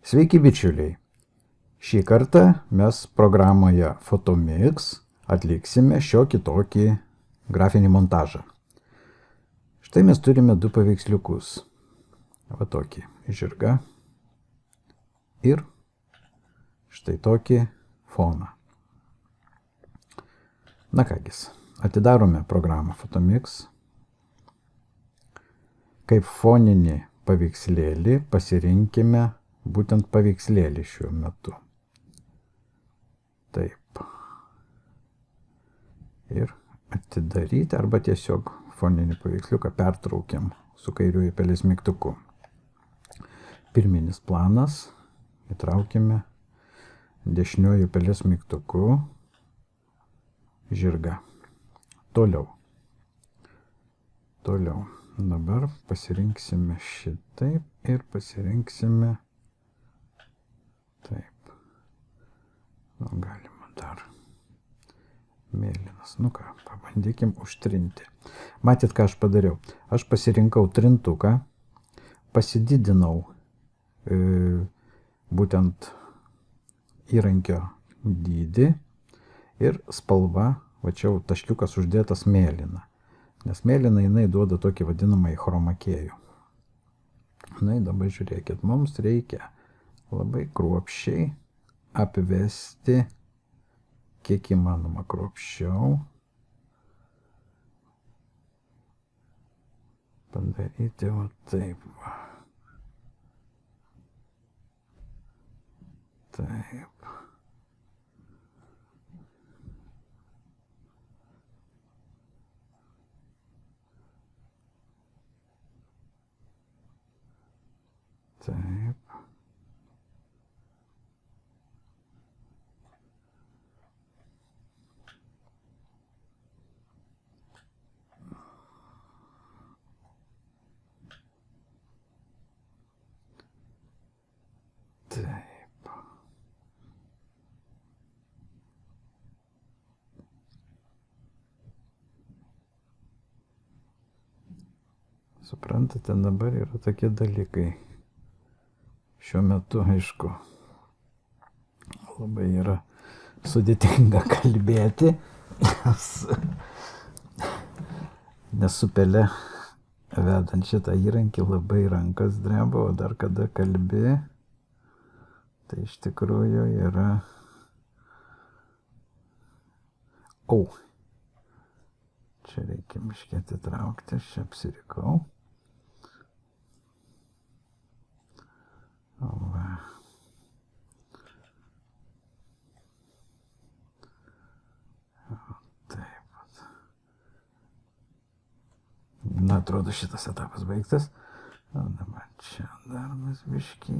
Sveiki bičiuliai. Šį kartą mes programoje Photomix atliksime šiokį tokį grafinį montažą. Štai mes turime du paveiksliukus. Va tokį žirgą ir štai tokį foną. Na kągis, atidarome programą Photomix. Kaip foninį paveikslėlį pasirinkime būtent paveikslėlį šiuo metu. Taip. Ir atidaryti arba tiesiog foninį paveiksliuką pertraukiam su kairiuoju pelės mygtuku. Pirminis planas įtraukime dešiniuoju pelės mygtuku žirgą. Toliau. Dabar pasirinksime šitaip ir pasirinksime taip. Galima dar mėlynas. Nu ką, pabandykim užtrinti. Matyt, ką aš padariau? Aš pasirinkau trintuką, pasididinau būtent įrankio dydį ir spalva, va čia taškiukas uždėtas mėlyna. Nes mėlyna jinai duoda tokį vadinamą chromakėjų. Na, dabar žiūrėkit, mums reikia labai kruopščiai apvesti, kiek įmanoma kruopščiau. Padaryti va taip va. Taip. Taip. Taip. Suprantate, dabar yra tokie dalykai. Šiuo metu, aišku, labai yra sudėtinga kalbėti, nes su pele vedant šitą įrankį labai rankas dreba, o dar kada kalbi, tai iš tikrųjų yra... Čia reikia biškį atitraukti, aš čia apsirikau. Va. Taip. Na, atrodo, šitas etapas baigtas. O dabar čia darbas biškį.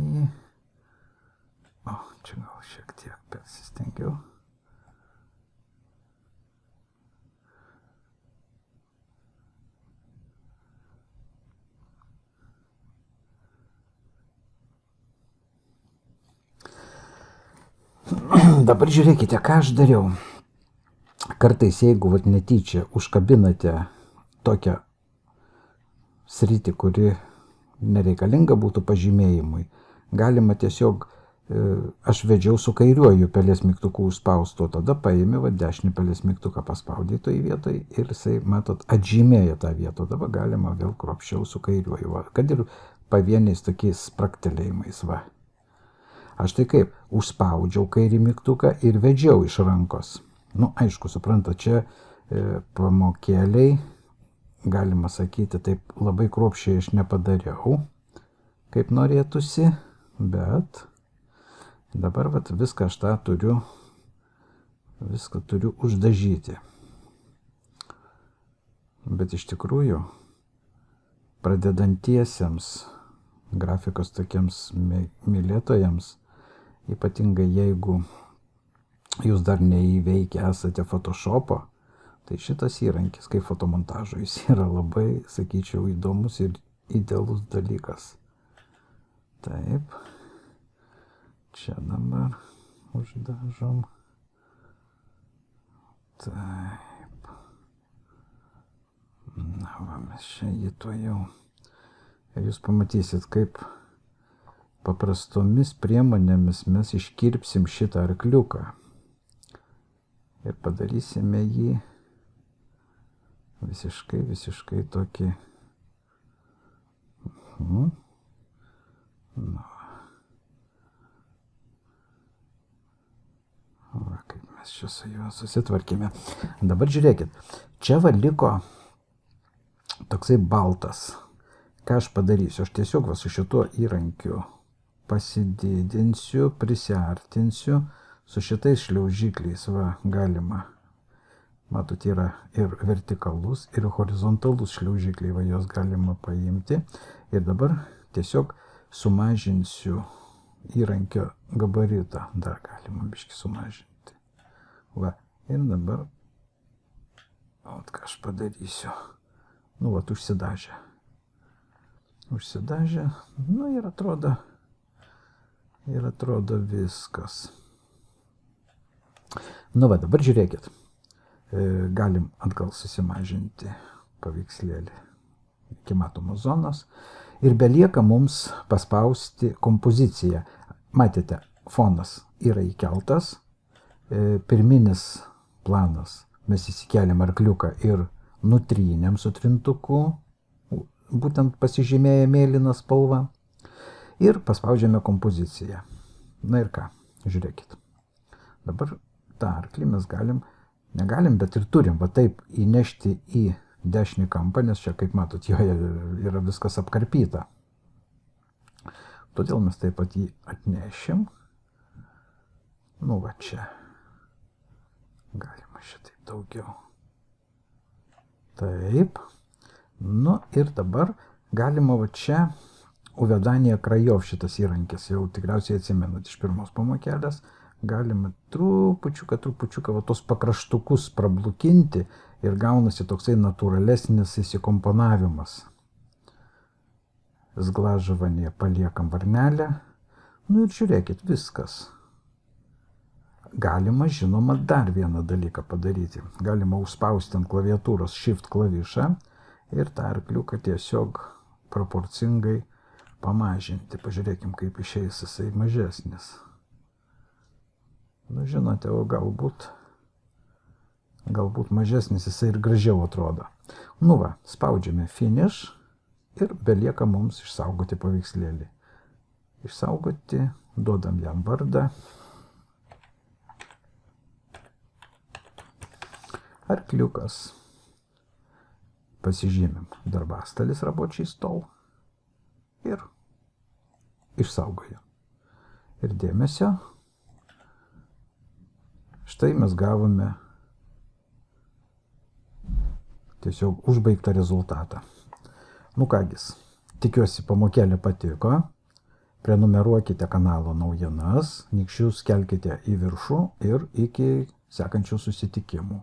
Čia gal šiek tiek persistengiau. Dabar žiūrėkite, ką aš dariau. Kartais, jeigu netyčia užkabinate tokią sritį, kuri nereikalinga būtų pažymėjimui, galima tiesiog, aš vedžiau su kairiuoju pelės mygtuku užspaustu, o tada paėmė dešinį pelės mygtuką paspaudyto į vietą ir jisai, matot, atžymėjo tą vietą. Dabar galima vėl kruopščiau su kairiuoju, kad ir pavieniais tokiais spraktelėjimais. Aš tai kaip, užspaudžiau kairį mygtuką ir vedžiau iš rankos. Nu, aišku, supranta, čia pamokėliai, galima sakyti, taip labai kruopščiai aš nepadariau, kaip norėtųsi, bet dabar viską aš tą turiu uždažyti. Bet iš tikrųjų, pradedantiesiems grafikos tokiems mylėtojams, ypatingai jeigu jūs dar neįveikę esate Photoshopo, tai šitas įrankis kaip fotomontažo jis yra labai, sakyčiau, įdomus ir idealus dalykas. Taip. Čia dabar uždažom. Taip. Na, mes čia jį tuojau. Ir jūs pamatysit, kaip paprastomis priemonėmis mes iškirpsim šitą arkliuką ir padarysime jį visiškai tokį. Va, kaip mes čia su juo susitvarkėme. Dabar žiūrėkit, čia va liko toksai baltas. Ką aš padarysiu? Aš tiesiog va su šituo įrankiu pasididinsiu, prisiartinsiu, su šitais šliaužikliais va galima. Matot, yra ir vertikalus, ir horizontalus šliaužikliai, va jos galima paimti. Ir dabar tiesiog sumažinsiu įrankio gabaritą. Dar galima biškį sumažinti. Va, ir dabar, ką aš padarysiu. Nu, va, užsidažė. Nu, ir atrodo viskas. Nu, va, dabar žiūrėkit. Galim atgal susimažinti paveikslėlį iki matomos zonos ir belieka mums paspausti kompoziciją. Matėte, fonas yra įkeltas, pirminis planas mes įsikeliam arkliuką ir nutrynėm su trintuku, būtent pasižymėję mėlyną spalvą ir paspaudžiame kompoziciją. Na ir ką, žiūrėkit. Dabar tą arklį mes negalim, bet ir turim va taip įnešti į dešinį kampą, nes čia, kaip matot, joje yra viskas apkarpyta. Todėl mes taip pat jį atnešim. Nu va čia. Galima šitaip daugiau. Taip. Nu ir dabar galima va čia Uvedanija Krajov šitas įrankis, jau tikriausiai atsimenat iš pirmos pamokėlės. Galime trupučiuką va tos pakraštukus prablukinti ir gaunasi toksai natūralesnis įsikomponavimas. Zglažavanėje paliekam varnelę. Nu ir žiūrėkit, viskas. Galima, žinoma, dar vieną dalyką padaryti. Galima užspausti ant klaviatūros Shift klavišą ir tą arkliuką tiesiog proporcingai pamažinti. Pažiūrėkim, kaip išeis jisai mažesnis. Nu, žinote, o galbūt mažesnis jisai ir gražiau atrodo. Nu va, spaudžiame Finish ir belieka mums išsaugoti paveikslėlį. Išsaugoti, duodam jam vardą. Arkliukas. Pasižymim darbastalis рабочий стол ir išsaugoju. Ir dėmesio. Štai mes gavome tiesiog užbaigtą rezultatą. Nu kągis, tikiuosi pamokėlė patiko. Prenumeruokite kanalo naujienas, nykščius kelkite į viršų ir iki sekančių susitikimų.